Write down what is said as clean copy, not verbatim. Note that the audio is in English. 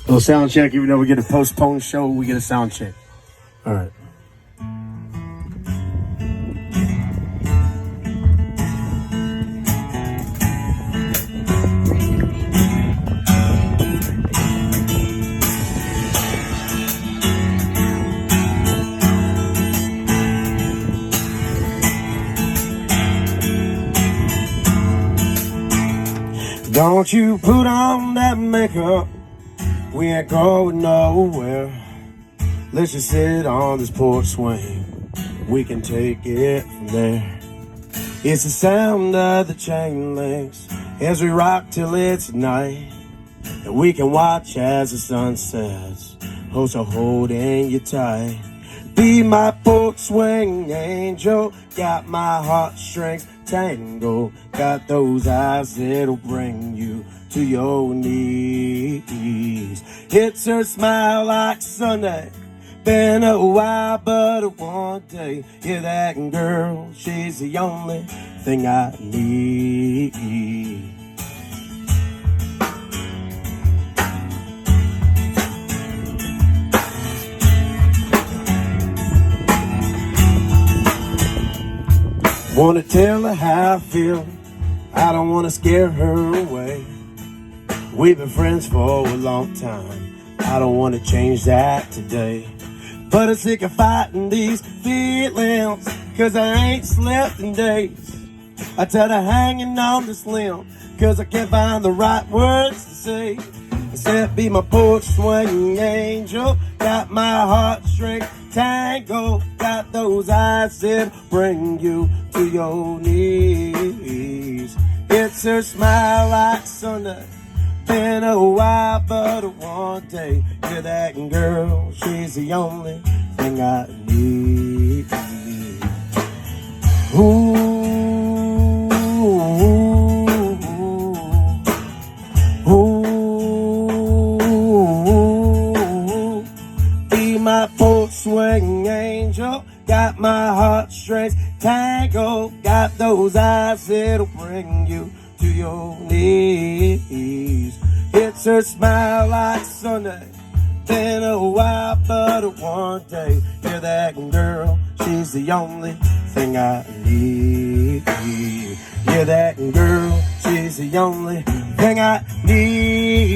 Little sound check. Even though we get a postponed show, we get a sound check. All right. Don't you put on that makeup, we ain't going nowhere. Let's just sit on this porch swing, we can take it from there. It's the sound of the chain links as we rock till it's night, and we can watch as the sun sets, oh so holding you tight. Be my porch swing angel, got my heartstrings tangled, got those eyes that'll bring you to your knees. It's her smile like Sunday, been a while but one day. Yeah, that girl, she's the only thing I need. Wanna tell her how I feel, I don't wanna scare her away. We've been friends for a long time, I don't wanna change that today. But I'm sick of fighting these feelings, cause I ain't slept in days. I tell her hanging on this limb, cause I can't find the right words to say. Instead be my porch swing angel, got my heartstrings tangled, got those eyes that bring you to your knees. It's her smile like Sunday, been a while but one day. Yeah, that girl, she's the only thing I need. Ooh, ooh, be my porch swing angel, got my heartstrings tangled, got those eyes that'll bring you to your knees. It's her smile like Sunday, been a while but one day. Yeah, that girl, she's the only thing I need. Yeah, that girl, she's the only thing I need.